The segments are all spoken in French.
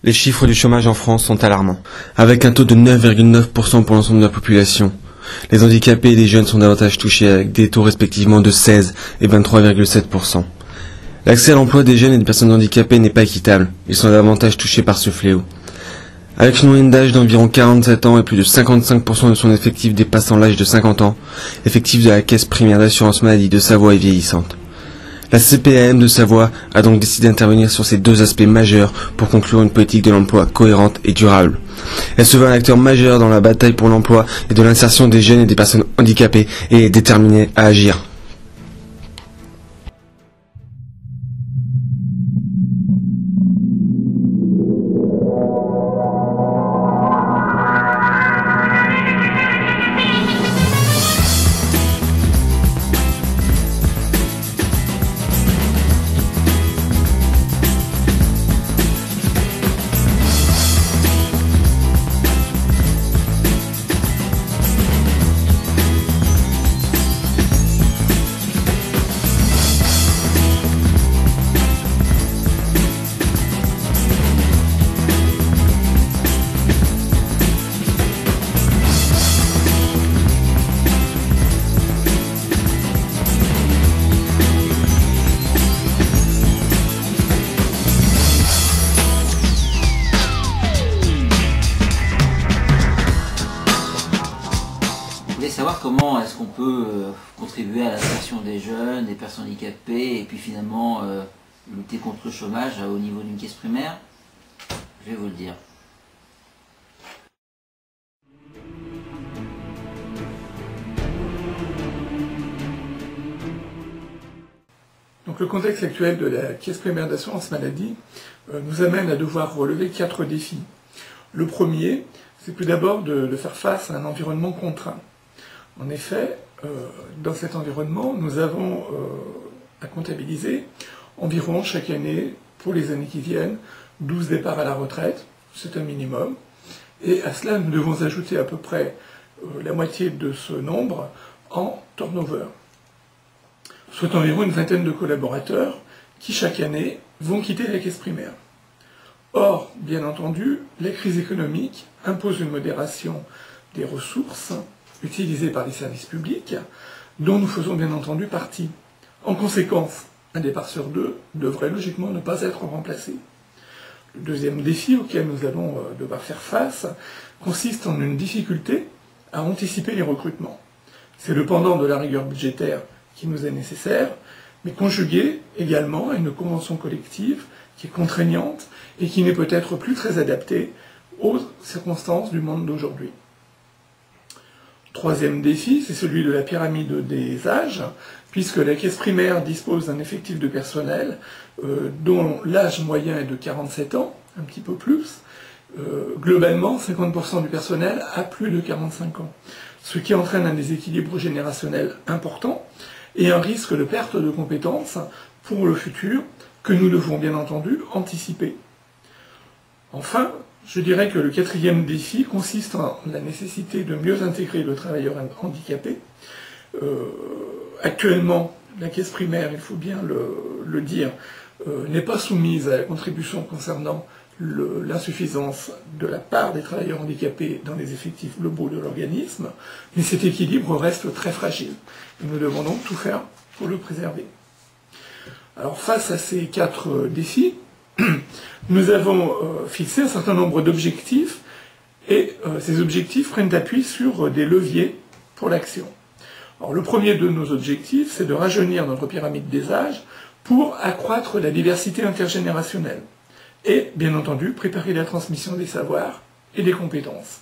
Les chiffres du chômage en France sont alarmants. Avec un taux de 9,9% pour l'ensemble de la population, les handicapés et les jeunes sont davantage touchés avec des taux respectivement de 16 et 23,7%. L'accès à l'emploi des jeunes et des personnes handicapées n'est pas équitable. Ils sont davantage touchés par ce fléau. Avec une moyenne d'âge d'environ 47 ans et plus de 55% de son effectif dépassant l'âge de 50 ans, l'effectif de la Caisse primaire d'assurance maladie de Savoie est vieillissante. La CPAM de Savoie a donc décidé d'intervenir sur ces deux aspects majeurs pour conclure une politique de l'emploi cohérente et durable. Elle se veut un acteur majeur dans la bataille pour l'emploi et de l'insertion des jeunes et des personnes handicapées et est déterminée à agir. Savoir comment est-ce qu'on peut contribuer à l'insertion des jeunes, des personnes handicapées, et puis finalement lutter contre le chômage au niveau d'une caisse primaire. Je vais vous le dire. Donc le contexte actuel de la Caisse primaire d'assurance maladie nous amène à devoir relever 4 défis. Le premier, c'est tout d'abord de faire face à un environnement contraint. En effet, dans cet environnement, nous avons à comptabiliser environ chaque année, pour les années qui viennent, 12 départs à la retraite, c'est un minimum, et à cela nous devons ajouter à peu près la moitié de ce nombre en turnover, soit environ une vingtaine de collaborateurs qui chaque année vont quitter la caisse primaire. Or, bien entendu, la crise économique impose une modération des ressources utilisés par les services publics, dont nous faisons bien entendu partie. En conséquence, un départ sur 2 devrait logiquement ne pas être remplacé. Le deuxième défi auquel nous allons devoir faire face consiste en une difficulté à anticiper les recrutements. C'est le pendant de la rigueur budgétaire qui nous est nécessaire, mais conjugué également à une convention collective qui est contraignante et qui n'est peut-être plus très adaptée aux circonstances du monde d'aujourd'hui. Troisième défi, c'est celui de la pyramide des âges, puisque la caisse primaire dispose d'un effectif de personnel dont l'âge moyen est de 47 ans, un petit peu plus. Globalement, 50% du personnel a plus de 45 ans, ce qui entraîne un déséquilibre générationnel important et un risque de perte de compétences pour le futur que nous devons bien entendu anticiper. Enfin, je dirais que le quatrième défi consiste en la nécessité de mieux intégrer le travailleur handicapé. Actuellement, la caisse primaire, il faut bien le dire, n'est pas soumise à la contribution concernant l'insuffisance de la part des travailleurs handicapés dans les effectifs globaux de l'organisme, mais cet équilibre reste très fragile. Et nous devons donc tout faire pour le préserver. Alors face à ces 4 défis, nous avons fixé un certain nombre d'objectifs et ces objectifs prennent appui sur des leviers pour l'action. Alors le premier de nos objectifs, c'est de rajeunir notre pyramide des âges pour accroître la diversité intergénérationnelle et, bien entendu, préparer la transmission des savoirs et des compétences.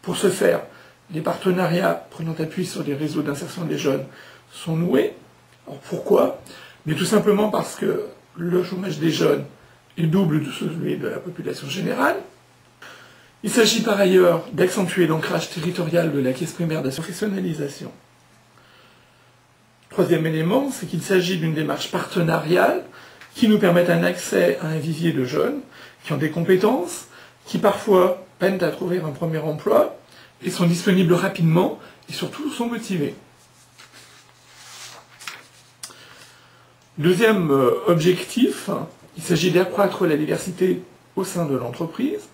Pour ce faire, des partenariats prenant appui sur des réseaux d'insertion des jeunes sont noués. Alors pourquoi ? Mais tout simplement parce que le chômage des jeunes est double de celui de la population générale. Il s'agit par ailleurs d'accentuer l'ancrage territorial de la caisse primaire de professionnalisation. Troisième élément, c'est qu'il s'agit d'une démarche partenariale qui nous permet un accès à un vivier de jeunes qui ont des compétences, qui parfois peinent à trouver un premier emploi et sont disponibles rapidement et surtout sont motivés. Deuxième objectif, il s'agit d'accroître la diversité au sein de l'entreprise.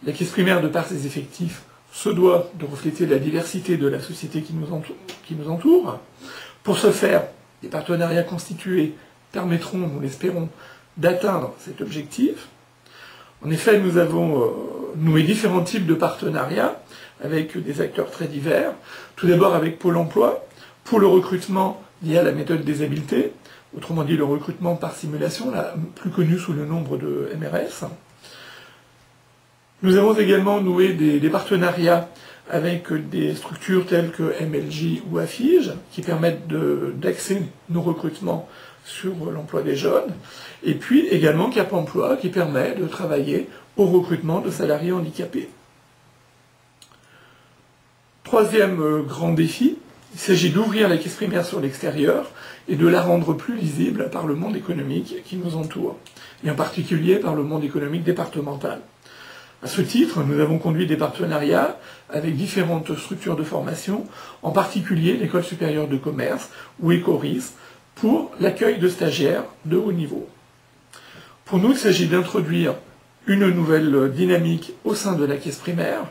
La caisse primaire, de par ses effectifs, se doit de refléter la diversité de la société qui nous entoure. Pour ce faire, des partenariats constitués permettront, nous l'espérons, d'atteindre cet objectif. En effet, nous avons noué différents types de partenariats avec des acteurs très divers. Tout d'abord avec Pôle emploi, pour le recrutement via la méthode des habiletés, autrement dit le recrutement par simulation, plus connu sous le nom de MRS. Nous avons également noué des partenariats avec des structures telles que MLJ ou Afige, qui permettent d'axer nos recrutements sur l'emploi des jeunes, et puis également Cap Emploi, qui permet de travailler au recrutement de salariés handicapés. Troisième grand défi, il s'agit d'ouvrir la caisse primaire sur l'extérieur et de la rendre plus lisible par le monde économique qui nous entoure, et en particulier par le monde économique départemental. À ce titre, nous avons conduit des partenariats avec différentes structures de formation, en particulier l'École supérieure de commerce ou Ecoris, pour l'accueil de stagiaires de haut niveau. Pour nous, il s'agit d'introduire une nouvelle dynamique au sein de la caisse primaire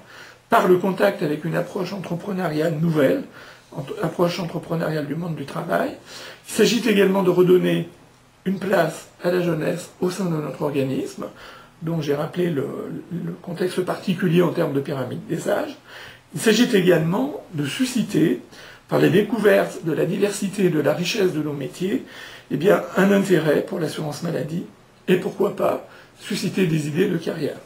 par le contact avec une approche entrepreneuriale nouvelle, approche entrepreneuriale du monde du travail. Il s'agit également de redonner une place à la jeunesse au sein de notre organisme, dont j'ai rappelé le contexte particulier en termes de pyramide des âges. Il s'agit également de susciter, par la découverte de la diversité et de la richesse de nos métiers, eh bien, un intérêt pour l'assurance maladie, et pourquoi pas susciter des idées de carrière.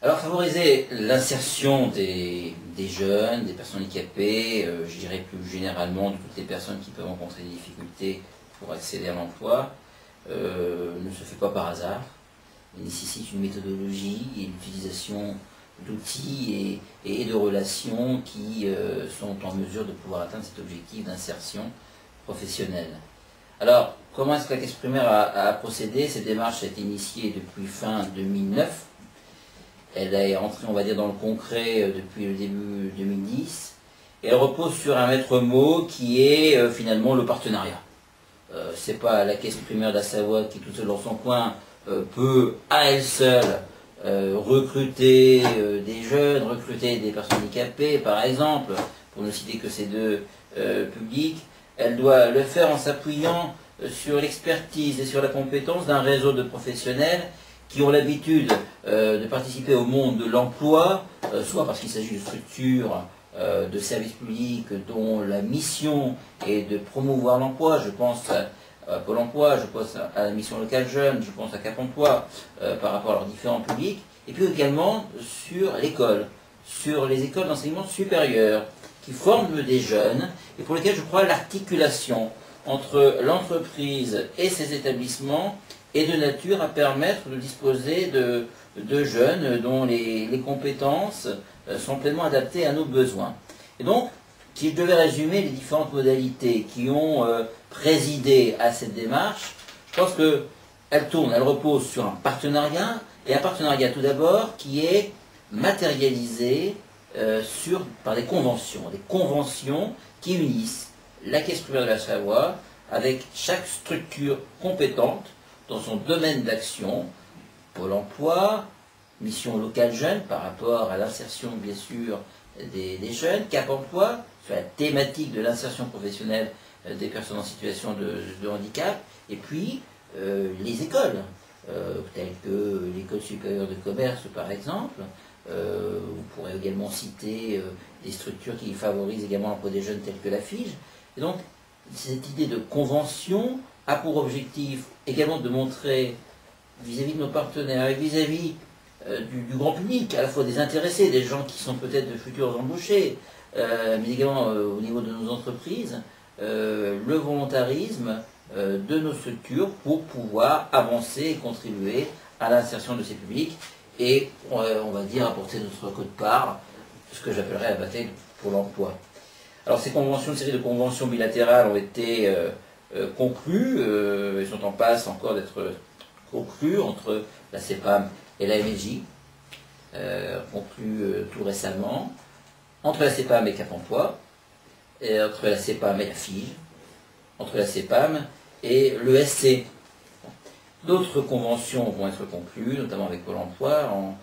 Alors, favoriser l'insertion des jeunes, des personnes handicapées, je dirais plus généralement de toutes les personnes qui peuvent rencontrer des difficultés pour accéder à l'emploi, ne se fait pas par hasard. Il nécessite une méthodologie et l'utilisation d'outils et de relations qui sont en mesure de pouvoir atteindre cet objectif d'insertion professionnelle. Alors, comment est-ce que la caisse primaire a procédé? Cette démarche a été initiée depuis fin 2009. Elle est entrée, on va dire, dans le concret depuis le début 2010. Et elle repose sur un maître mot qui est finalement le partenariat. C'est pas la caisse primaire de la Savoie qui, toute seule dans son coin, peut à elle seule recruter des jeunes, recruter des personnes handicapées, par exemple, pour ne citer que ces deux publics. Elle doit le faire en s'appuyant sur l'expertise et sur la compétence d'un réseau de professionnels qui ont l'habitude de participer au monde de l'emploi, soit parce qu'il s'agit de structures de services publics dont la mission est de promouvoir l'emploi, je pense à Pôle emploi, je pense à la mission locale jeune, je pense à Cap emploi par rapport à leurs différents publics, et puis également sur l'école, sur les écoles d'enseignement supérieur qui forment des jeunes et pour lesquels je crois l'articulation entre l'entreprise et ses établissements est de nature à permettre de disposer de jeunes dont les compétences sont pleinement adaptées à nos besoins. Et donc, si je devais résumer les différentes modalités qui ont présidé à cette démarche, je pense qu'elle repose sur un partenariat, et un partenariat tout d'abord qui est matérialisé par des conventions qui unissent la Caisse primaire de la Savoie avec chaque structure compétente dans son domaine d'action, Pôle emploi, mission locale jeune par rapport à l'insertion bien sûr des jeunes, Cap emploi, sur la thématique de l'insertion professionnelle des personnes en situation de handicap, et puis les écoles, telles que l'École supérieure de commerce par exemple. Vous pourrez également citer des structures qui favorisent également l'emploi des jeunes telles que la FIGE. Et donc, cette idée de convention a pour objectif également de montrer vis-à-vis de nos partenaires et vis-à-vis du grand public, à la fois des intéressés, des gens qui sont peut-être de futurs embauchés, mais également au niveau de nos entreprises, le volontarisme de nos structures pour pouvoir avancer et contribuer à l'insertion de ces publics et, on va dire, apporter notre quote-part, ce que j'appellerais la bataille pour l'emploi. Alors ces conventions, une série de conventions bilatérales ont été conclues, et sont en passe encore d'être conclues entre la CEPAM et la MLJ, conclues tout récemment, entre la CEPAM et Cap emploi, entre la CEPAM et la FIGE, entre la CEPAM et l'ESC. D'autres conventions vont être conclues, notamment avec Pôle emploi, en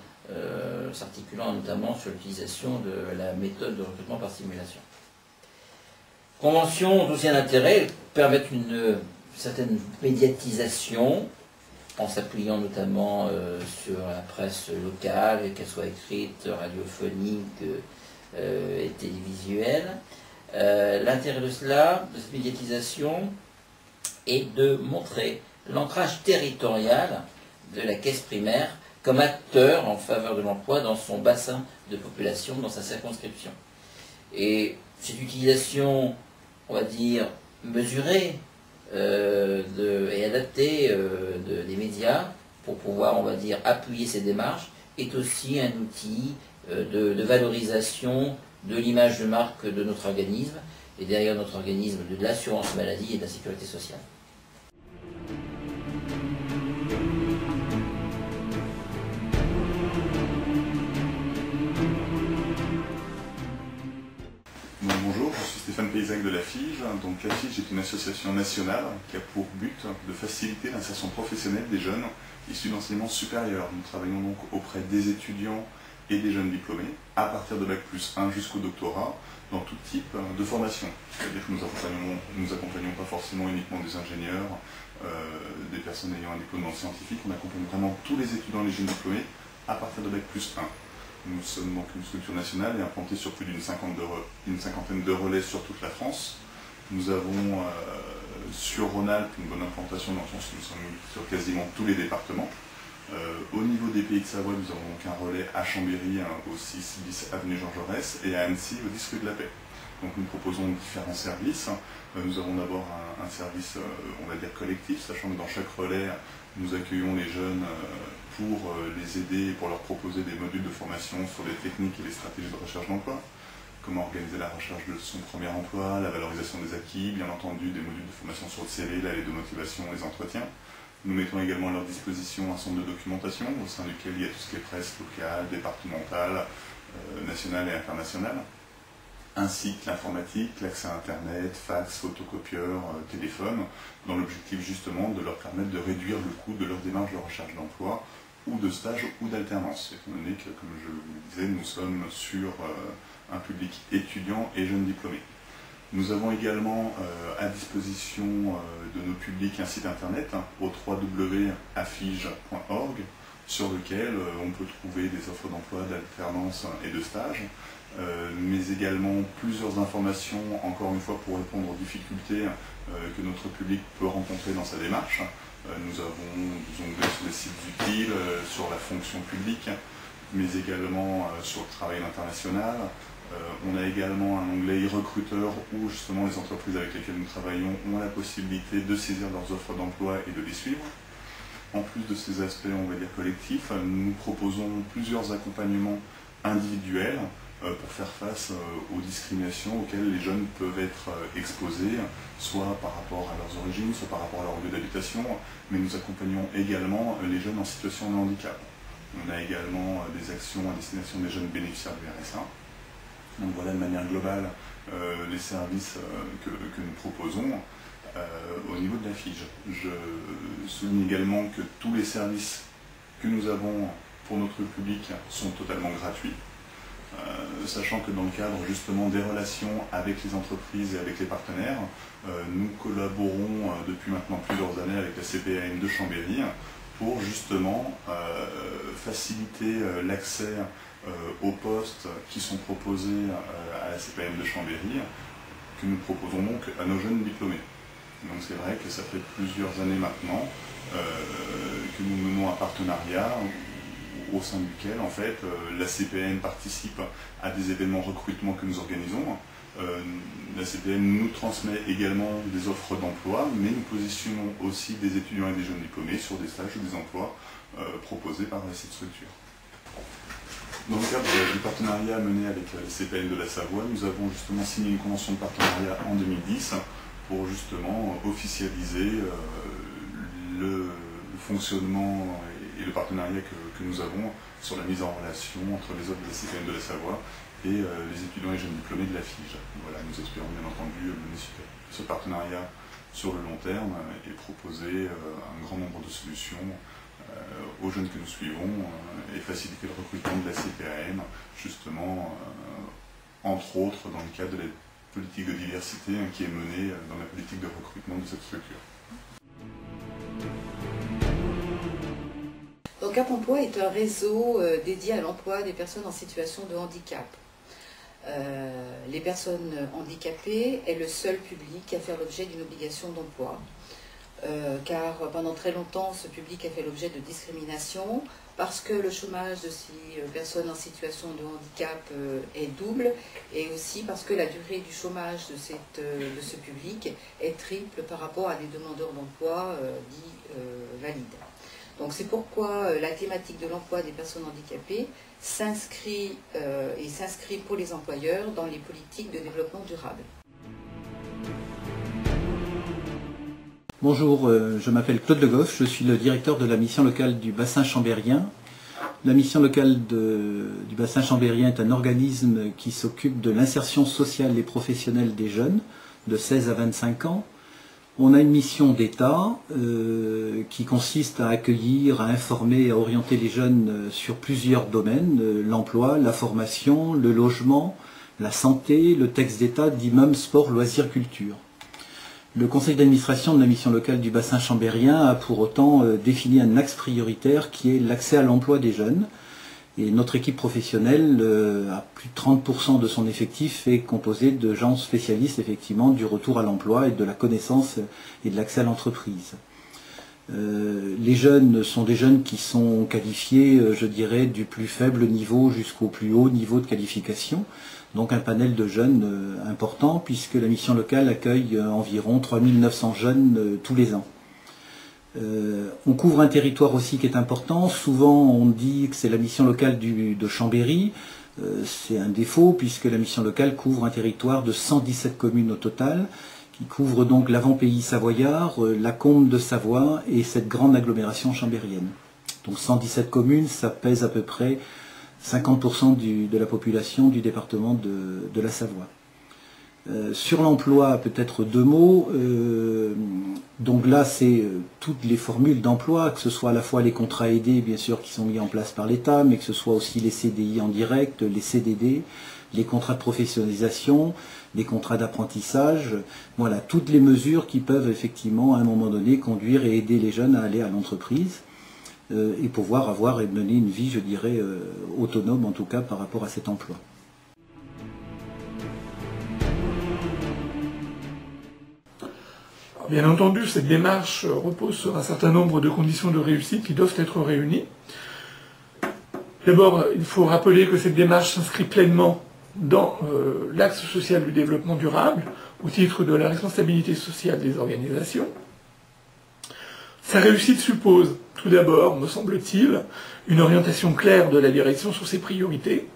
s'articulant notamment sur l'utilisation de la méthode de recrutement par simulation. Conventions ont aussi un intérêt, permettent une certaine médiatisation, en s'appuyant notamment sur la presse locale, qu'elle soit écrite, radiophonique et télévisuelle. L'intérêt de cela, de cette médiatisation, est de montrer l'ancrage territorial de la caisse primaire comme acteur en faveur de l'emploi dans son bassin de population, dans sa circonscription. Et cette utilisation, on va dire, mesurée et adaptée des médias pour pouvoir, on va dire, appuyer ces démarches, est aussi un outil de valorisation de l'image de marque de notre organisme, et derrière notre organisme de l'assurance maladie et de la sécurité sociale. Bonjour, je suis Stéphane Paysac de la FIGE. Donc la FIGE est une association nationale qui a pour but de faciliter l'insertion professionnelle des jeunes issus d'enseignement supérieur. Nous travaillons donc auprès des étudiants et des jeunes diplômés à partir de Bac+1 jusqu'au doctorat dans tout type de formation. C'est-à-dire que nous accompagnons pas forcément uniquement des ingénieurs, des personnes ayant un diplôme en scientifique, on accompagne vraiment tous les étudiants et les jeunes diplômés à partir de Bac+1. Nous sommes donc une structure nationale et implantée sur plus d'une cinquantaine de relais sur toute la France. Nous avons sur Rhône-Alpes une bonne implantation dans le sens où nous sommes sur quasiment tous les départements. Au niveau des Pays de Savoie, nous avons donc un relais à Chambéry, au 6-10 avenue Jean Jaurès, et à Annecy, au 10 rue de la Paix. Donc nous proposons différents services. Nous avons d'abord un service, on va dire, collectif, sachant que dans chaque relais, nous accueillons les jeunes pour les aider et pour leur proposer des modules de formation sur les techniques et les stratégies de recherche d'emploi. Comment organiser la recherche de son premier emploi, la valorisation des acquis, bien entendu des modules de formation sur le CV, la lettre de motivation, les entretiens. Nous mettons également à leur disposition un centre de documentation au sein duquel il y a tout ce qui est presse locale, départementale, nationale et internationale, ainsi que l'informatique, l'accès à Internet, fax, photocopieur, téléphone, dans l'objectif justement de leur permettre de réduire le coût de leur démarche de recherche d'emploi ou de stage ou d'alternance, étant donné que, comme je vous le disais, nous sommes sur un public étudiant et jeunes diplômés. Nous avons également à disposition de nos publics un site internet au www.afige.org sur lequel on peut trouver des offres d'emploi, d'alternance et de stage, mais également plusieurs informations, encore une fois, pour répondre aux difficultés que notre public peut rencontrer dans sa démarche. Nous avons des onglets sur les sites utiles, sur la fonction publique, mais également sur le travail international. On a également un onglet e-recruteur où justement les entreprises avec lesquelles nous travaillons ont la possibilité de saisir leurs offres d'emploi et de les suivre. En plus de ces aspects, on va dire collectifs, nous proposons plusieurs accompagnements individuels pour faire face aux discriminations auxquelles les jeunes peuvent être exposés, soit par rapport à leurs origines, soit par rapport à leur lieu d'habitation, mais nous accompagnons également les jeunes en situation de handicap. On a également des actions à destination des jeunes bénéficiaires du RSA. Donc voilà de manière globale les services que nous proposons au niveau de la FIGE. Je souligne également que tous les services que nous avons pour notre public sont totalement gratuits, sachant que dans le cadre justement des relations avec les entreprises et avec les partenaires, nous collaborons depuis maintenant plusieurs années avec la CPAM de Chambéry pour justement faciliter l'accès aux postes qui sont proposés à la CPAM de Chambéry, que nous proposons donc à nos jeunes diplômés. Donc c'est vrai que ça fait plusieurs années maintenant que nous menons un partenariat au sein duquel en fait la CPAM participe à des événements recrutement que nous organisons. La CPAM nous transmet également des offres d'emploi, mais nous positionnons aussi des étudiants et des jeunes diplômés sur des stages ou des emplois proposés par cette structure. Dans le cadre du partenariat mené avec la CPAM de la Savoie, nous avons justement signé une convention de partenariat en 2010 pour justement officialiser le fonctionnement et le partenariat que nous avons sur la mise en relation entre les œuvres de la CPM de la Savoie et les étudiants et jeunes diplômés de la FIGE. Voilà, nous espérons bien entendu mener ce partenariat sur le long terme et proposer un grand nombre de solutions aux jeunes que nous suivons et faciliter le recrutement de la CPAM, justement, entre autres dans le cadre de la politique de diversité qui est menée dans la politique de recrutement de cette structure. Donc Cap Emploi est un réseau dédié à l'emploi des personnes en situation de handicap. Les personnes handicapées est le seul public à faire l'objet d'une obligation d'emploi, car pendant très longtemps ce public a fait l'objet de discrimination, parce que le chômage de ces personnes en situation de handicap est double, et aussi parce que la durée du chômage de ce public est triple par rapport à des demandeurs d'emploi dits valides. Donc c'est pourquoi la thématique de l'emploi des personnes handicapées s'inscrit pour les employeurs dans les politiques de développement durable. Bonjour, je m'appelle Claude Le Goff, je suis le directeur de la mission locale du bassin chambérien. La mission locale du bassin chambérien est un organisme qui s'occupe de l'insertion sociale et professionnelle des jeunes de 16 à 25 ans. On a une mission d'État qui consiste à accueillir, à informer, à orienter les jeunes sur plusieurs domaines, l'emploi, la formation, le logement, la santé, le texte d'État dit même sport, loisirs, culture. Le conseil d'administration de la mission locale du bassin chambérien a pour autant défini un axe prioritaire qui est l'accès à l'emploi des jeunes. Et notre équipe professionnelle, à plus de 30% de son effectif, est composée de gens spécialistes effectivement du retour à l'emploi et de la connaissance et de l'accès à l'entreprise. Les jeunes sont des jeunes qui sont qualifiés, je dirais, du plus faible niveau jusqu'au plus haut niveau de qualification. Donc un panel de jeunes important, puisque la mission locale accueille environ 3900 jeunes tous les ans. On couvre un territoire aussi qui est important. Souvent on dit que c'est la mission locale de Chambéry. C'est un défaut, puisque la mission locale couvre un territoire de 117 communes au total, qui couvre donc l'avant-pays savoyard, la Combe de Savoie et cette grande agglomération chambérienne. Donc 117 communes, ça pèse à peu près 50% de la population du département de la Savoie. Sur l'emploi, peut-être deux mots. Donc là, c'est toutes les formules d'emploi, que ce soit à la fois les contrats aidés, bien sûr, qui sont mis en place par l'État, mais que ce soit aussi les CDI en direct, les CDD, les contrats de professionnalisation, les contrats d'apprentissage. Voilà, toutes les mesures qui peuvent effectivement, à un moment donné, conduire et aider les jeunes à aller à l'entreprise et pouvoir avoir et mener une vie, je dirais, autonome, en tout cas, par rapport à cet emploi. Bien entendu, cette démarche repose sur un certain nombre de conditions de réussite qui doivent être réunies. D'abord, il faut rappeler que cette démarche s'inscrit pleinement dans l'axe social du développement durable, au titre de la responsabilité sociale des organisations. Sa réussite suppose, tout d'abord, me semble-t-il, une orientation claire de la direction sur ses priorités.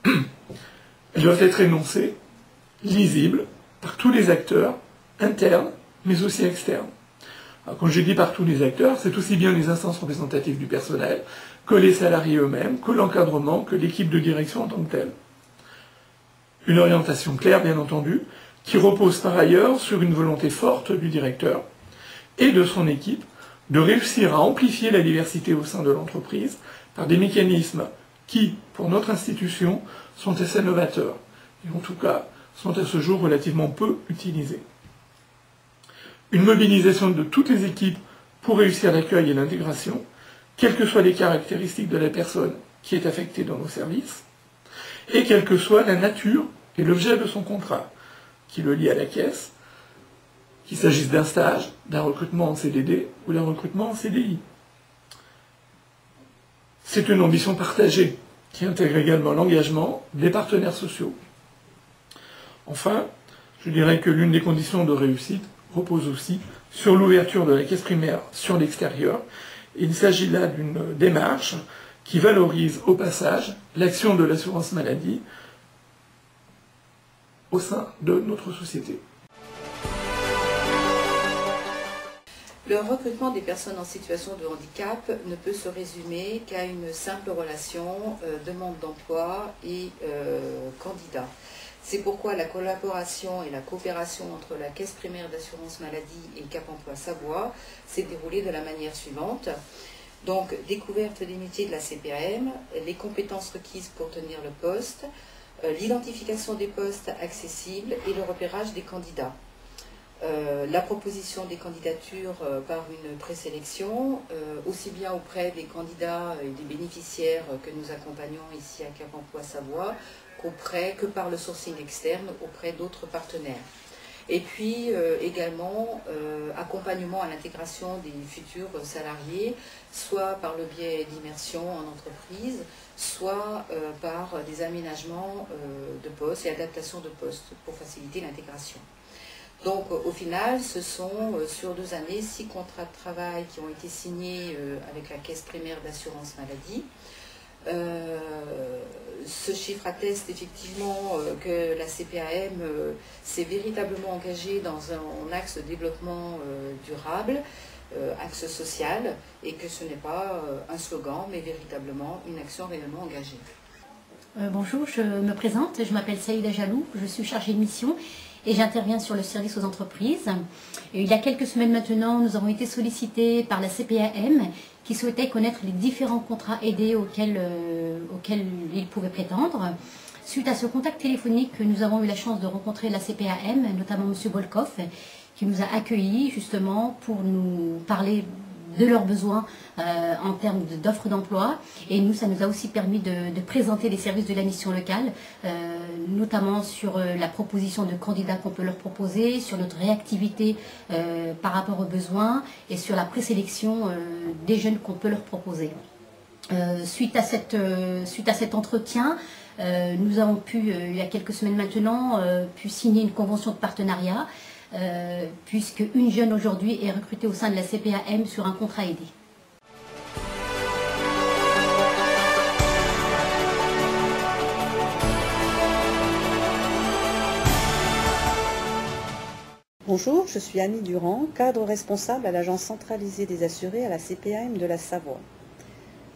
Elles doivent être énoncées, lisibles, par tous les acteurs, internes, mais aussi externes. Alors, quand je dis par tous les acteurs, c'est aussi bien les instances représentatives du personnel, que les salariés eux-mêmes, que l'encadrement, que l'équipe de direction en tant que telle. Une orientation claire, bien entendu, qui repose par ailleurs sur une volonté forte du directeur et de son équipe de réussir à amplifier la diversité au sein de l'entreprise par des mécanismes qui, pour notre institution, sont assez novateurs, et en tout cas, sont à ce jour relativement peu utilisés. Une mobilisation de toutes les équipes pour réussir l'accueil et l'intégration, quelles que soient les caractéristiques de la personne qui est affectée dans nos services, et quelle que soit la nature et l'objet de son contrat, qui le lie à la caisse, qu'il s'agisse d'un stage, d'un recrutement en CDD ou d'un recrutement en CDI. C'est une ambition partagée, qui intègre également l'engagement des partenaires sociaux. Enfin, je dirais que l'une des conditions de réussite repose aussi sur l'ouverture de la caisse primaire sur l'extérieur. Il s'agit là d'une démarche qui valorise au passage l'action de l'assurance maladie au sein de notre société. Le recrutement des personnes en situation de handicap ne peut se résumer qu'à une simple relation demande d'emploi et candidat. C'est pourquoi la collaboration et la coopération entre la Caisse primaire d'assurance maladie et Cap Emploi Savoie s'est déroulée de la manière suivante. Donc, découverte des métiers de la CPAM, les compétences requises pour tenir le poste, l'identification des postes accessibles et le repérage des candidats. La proposition des candidatures par une présélection, aussi bien auprès des candidats et des bénéficiaires que nous accompagnons ici à Cap Emploi Savoie, que par le sourcing externe auprès d'autres partenaires. Et puis également accompagnement à l'intégration des futurs salariés, soit par le biais d'immersion en entreprise, soit par des aménagements de postes et adaptation de postes pour faciliter l'intégration. Donc au final, ce sont sur 2 années 6 contrats de travail qui ont été signés avec la Caisse primaire d'assurance maladie. Ce chiffre atteste effectivement que la CPAM s'est véritablement engagée dans un axe de développement durable, axe social, et que ce n'est pas un slogan, mais véritablement une action réellement engagée. Bonjour, je me présente, je m'appelle Saïda Jalou, je suis chargée de mission et j'interviens sur le service aux entreprises. Et il y a quelques semaines maintenant, nous avons été sollicités par la CPAM qui souhaitait connaître les différents contrats aidés auxquels ils pouvaient prétendre. Suite à ce contact téléphonique, nous avons eu la chance de rencontrer la CPAM, notamment M. Bolkov, qui nous a accueillis justement pour nous parler de leurs besoins en termes d'offres d'emploi. Et nous, ça nous a aussi permis de présenter les services de la mission locale, notamment sur la proposition de candidats qu'on peut leur proposer, sur notre réactivité par rapport aux besoins et sur la présélection des jeunes qu'on peut leur proposer. Suite à cet entretien, nous avons pu, il y a quelques semaines maintenant, pu signer une convention de partenariat puisque une jeune aujourd'hui est recrutée au sein de la CPAM sur un contrat aidé. Bonjour, je suis Annie Durand, cadre responsable à l'Agence centralisée des assurés à la CPAM de la Savoie.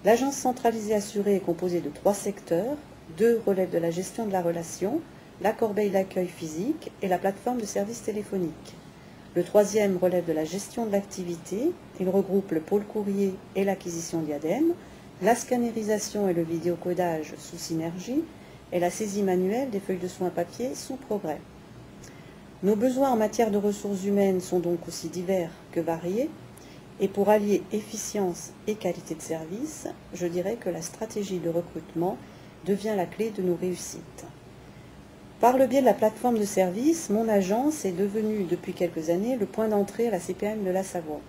L'Agence centralisée assurée est composée de 3 secteurs, 2 relèvent de la gestion de la relation, la corbeille d'accueil physique et la plateforme de services téléphoniques. Le 3e relève de la gestion de l'activité. Il regroupe le pôle courrier et l'acquisition diadème, la scannérisation et le vidéocodage sous Synergie et la saisie manuelle des feuilles de soins papier sous Progrès. Nos besoins en matière de ressources humaines sont donc aussi divers que variés et pour allier efficience et qualité de service, je dirais que la stratégie de recrutement devient la clé de nos réussites. Par le biais de la plateforme de service, mon agence est devenue depuis quelques années le point d'entrée à la CPAM de la Savoie.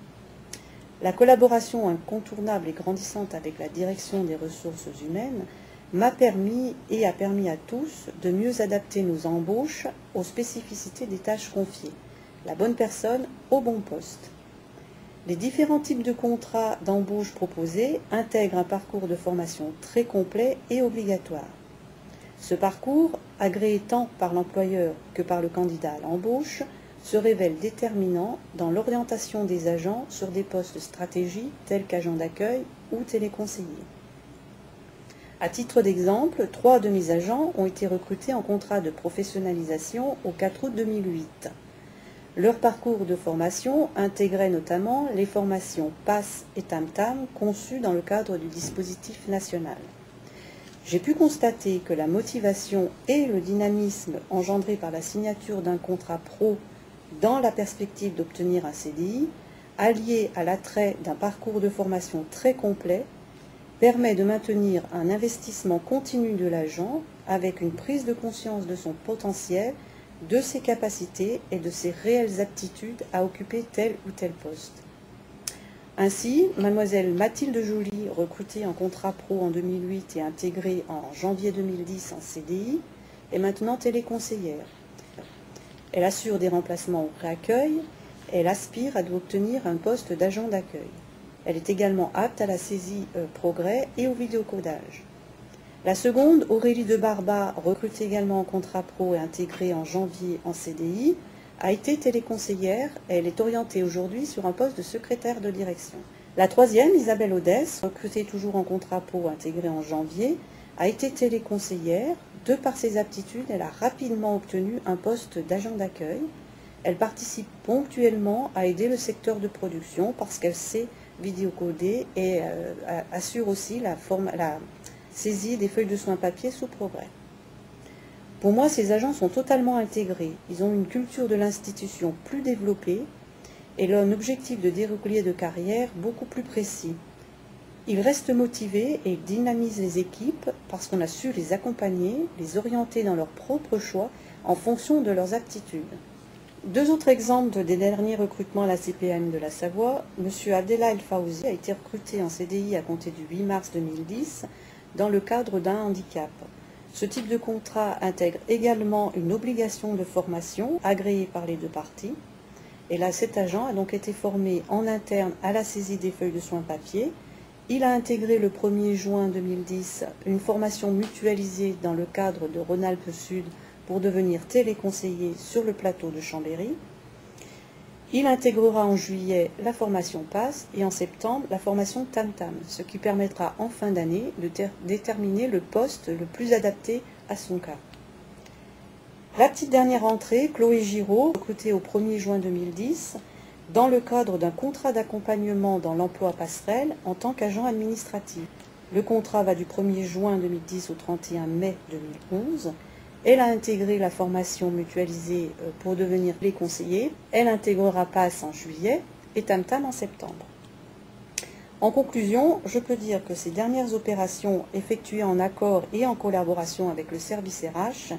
La collaboration incontournable et grandissante avec la direction des ressources humaines m'a permis et a permis à tous de mieux adapter nos embauches aux spécificités des tâches confiées, la bonne personne au bon poste. Les différents types de contrats d'embauche proposés intègrent un parcours de formation très complet et obligatoire. Ce parcours, agréé tant par l'employeur que par le candidat à l'embauche, se révèle déterminant dans l'orientation des agents sur des postes stratégiques tels qu'agents d'accueil ou téléconseillers. À titre d'exemple, 3 de mes agents ont été recrutés en contrat de professionnalisation au 4 août 2008. Leur parcours de formation intégrait notamment les formations PASS et TAM-TAM conçues dans le cadre du dispositif national. J'ai pu constater que la motivation et le dynamisme engendrés par la signature d'un contrat pro dans la perspective d'obtenir un CDI, allié à l'attrait d'un parcours de formation très complet, permet de maintenir un investissement continu de l'agent avec une prise de conscience de son potentiel, de ses capacités et de ses réelles aptitudes à occuper tel ou tel poste. Ainsi, mademoiselle Mathilde Joly, recrutée en contrat pro en 2008 et intégrée en janvier 2010 en CDI, est maintenant téléconseillère. Elle assure des remplacements au réaccueil, elle aspire à obtenir un poste d'agent d'accueil. Elle est également apte à la saisie Progrès et au vidéocodage. La seconde, Aurélie de Barba, recrutée également en contrat pro et intégrée en janvier en CDI, a été téléconseillère et elle est orientée aujourd'hui sur un poste de secrétaire de direction. La troisième, Isabelle Odès, recrutée toujours en contrat pro intégrée en janvier, a été téléconseillère. De par ses aptitudes, elle a rapidement obtenu un poste d'agent d'accueil. Elle participe ponctuellement à aider le secteur de production parce qu'elle sait vidéocoder et assure aussi la saisie des feuilles de soins papier sous progrès. Pour moi, ces agents sont totalement intégrés. Ils ont une culture de l'institution plus développée et un objectif de déroulé de carrière beaucoup plus précis. Ils restent motivés et dynamisent les équipes parce qu'on a su les accompagner, les orienter dans leurs propres choix en fonction de leurs aptitudes. Deux autres exemples des derniers recrutements à la CPAM de la Savoie. M. Abdellah El Faouzi a été recruté en CDI à compter du 8 mars 2010 dans le cadre d'un handicap. Ce type de contrat intègre également une obligation de formation agréée par les deux parties. Et là, cet agent a donc été formé en interne à la saisie des feuilles de soins papier. Il a intégré le 1er juin 2010 une formation mutualisée dans le cadre de Rhône-Alpes Sud pour devenir téléconseiller sur le plateau de Chambéry. Il intégrera en juillet la formation PASS et en septembre la formation TAM-TAM, ce qui permettra en fin d'année de déterminer le poste le plus adapté à son cas. La petite dernière entrée, Chloé Giraud, recrutée au 1er juin 2010, dans le cadre d'un contrat d'accompagnement dans l'emploi passerelle en tant qu'agent administratif. Le contrat va du 1er juin 2010 au 31 mai 2011. Elle a intégré la formation mutualisée pour devenir les conseillers. Elle intégrera PASS en juillet et TAM-TAM en septembre. En conclusion, je peux dire que ces dernières opérations effectuées en accord et en collaboration avec le service RH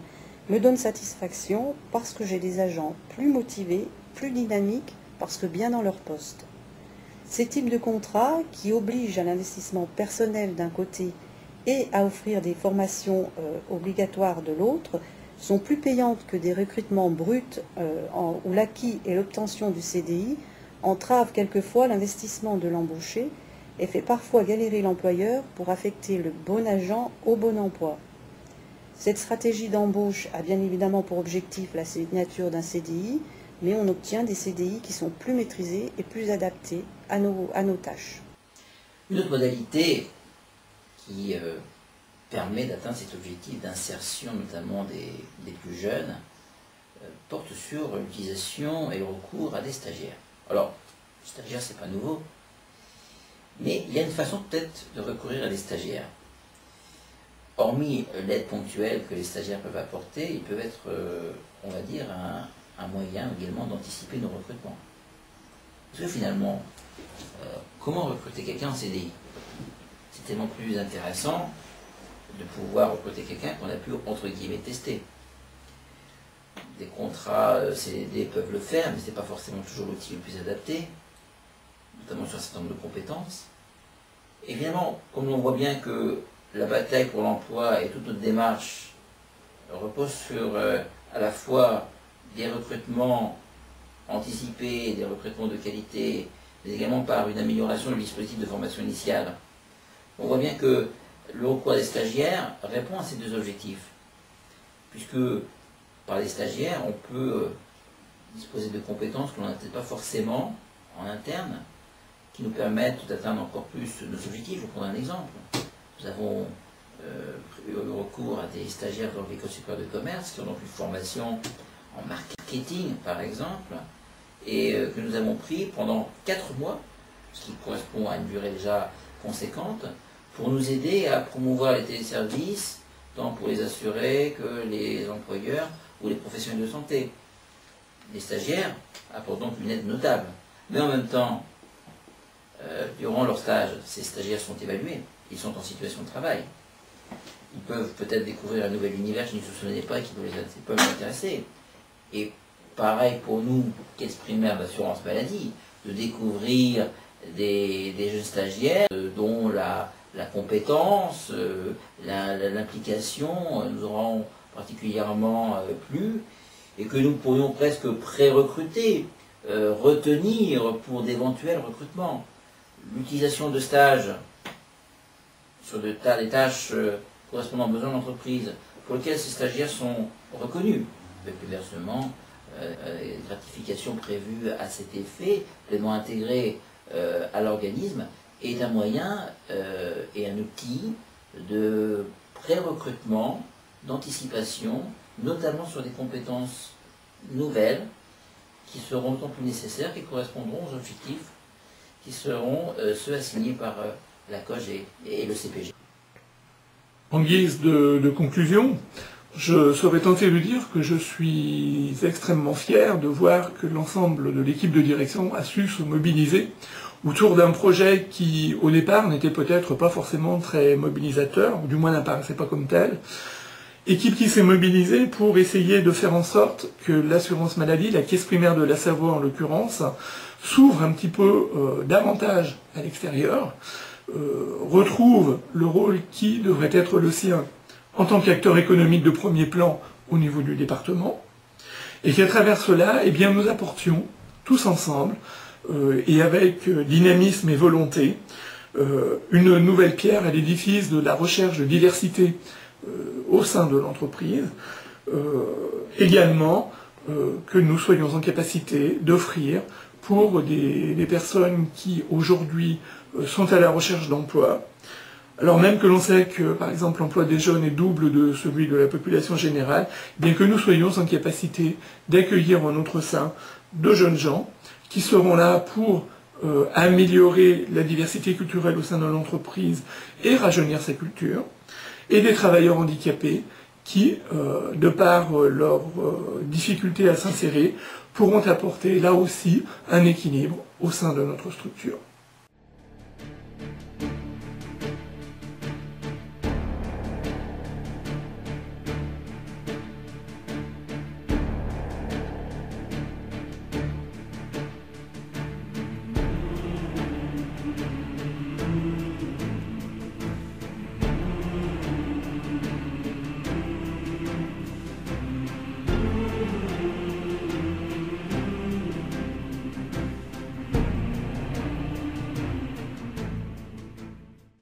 me donnent satisfaction parce que j'ai des agents plus motivés, plus dynamiques, parce que bien dans leur poste. Ces types de contrats qui obligent à l'investissement personnel d'un côté et à offrir des formations obligatoires de l'autre sont plus payantes que des recrutements bruts où l'acquis et l'obtention du CDI entravent quelquefois l'investissement de l'embauché et fait parfois galérer l'employeur pour affecter le bon agent au bon emploi. Cette stratégie d'embauche a bien évidemment pour objectif la signature d'un CDI, mais on obtient des CDI qui sont plus maîtrisés et plus adaptés à nos tâches. Une autre modalité qui permet d'atteindre cet objectif d'insertion notamment des plus jeunes porte sur l'utilisation et le recours à des stagiaires. Alors, les stagiaires, c'est pas nouveau, mais il y a une façon peut-être de recourir à des stagiaires. Hormis l'aide ponctuelle que les stagiaires peuvent apporter, ils peuvent être, on va dire, un moyen également d'anticiper nos recrutements. Parce que finalement, comment recruter quelqu'un en CDI? C'est tellement plus intéressant de pouvoir recruter quelqu'un qu'on a pu, entre guillemets, tester. Des contrats CDD peuvent le faire, mais ce n'est pas forcément toujours l'outil le plus adapté, notamment sur un certain nombre de compétences. Évidemment, comme on voit bien que la bataille pour l'emploi et toute notre démarche repose sur à la fois des recrutements anticipés, des recrutements de qualité, mais également par une amélioration du dispositif de formation initiale. On voit bien que le recours à des stagiaires répond à ces deux objectifs, puisque par les stagiaires, on peut disposer de compétences que l'on n'a peut-être pas forcément en interne, qui nous permettent d'atteindre encore plus nos objectifs. Je vais prendre un exemple. Nous avons eu recours à des stagiaires dans l'école supérieure de commerce qui ont donc une formation en marketing, par exemple, et que nous avons pris pendant 4 mois, ce qui correspond à une durée déjà conséquente, pour nous aider à promouvoir les téléservices, tant pour les assurés que les employeurs ou les professionnels de santé. Les stagiaires apportent donc une aide notable. Mais en même temps, durant leur stage, ces stagiaires sont évalués, ils sont en situation de travail. Ils peuvent peut-être découvrir un nouvel univers qu'ils ne se souvenaient pas et qui peuvent les intéresser. Et pareil pour nous, caisse primaire d'assurance maladie, de découvrir des jeunes stagiaires dont la compétence, l'implication nous auront particulièrement plu et que nous pourrions presque pré-recruter, retenir pour d'éventuels recrutements. L'utilisation de stages sur des tâches correspondant aux besoins de l'entreprise pour lesquelles ces stagiaires sont reconnus, avec le versement gratification prévue à cet effet, pleinement intégrée à l'organisme, est un moyen et un outil de pré-recrutement, d'anticipation, notamment sur des compétences nouvelles qui seront d'autant plus nécessaires, qui correspondront aux objectifs qui seront ceux assignés par la COG et le CPG. En guise de conclusion, je serais tenté de dire que je suis extrêmement fier de voir que l'ensemble de l'équipe de direction a su se mobiliser autour d'un projet qui, au départ, n'était peut-être pas forcément très mobilisateur, ou du moins n'apparaissait pas comme tel. Équipe qui s'est mobilisée pour essayer de faire en sorte que l'assurance maladie, la caisse primaire de la Savoie en l'occurrence, s'ouvre un petit peu davantage à l'extérieur, retrouve le rôle qui devrait être le sien en tant qu'acteur économique de premier plan au niveau du département, et qu'à travers cela, eh bien, nous apportions tous ensemble, et avec dynamisme et volonté, une nouvelle pierre à l'édifice de la recherche de diversité au sein de l'entreprise, également que nous soyons en capacité d'offrir pour des personnes qui aujourd'hui sont à la recherche d'emploi, alors même que l'on sait que, par exemple, l'emploi des jeunes est double de celui de la population générale, bien que nous soyons en capacité d'accueillir en notre sein de jeunes gens qui seront là pour améliorer la diversité culturelle au sein de l'entreprise et rajeunir sa culture, et des travailleurs handicapés qui, de par leur difficulté à s'insérer, pourront apporter là aussi un équilibre au sein de notre structure.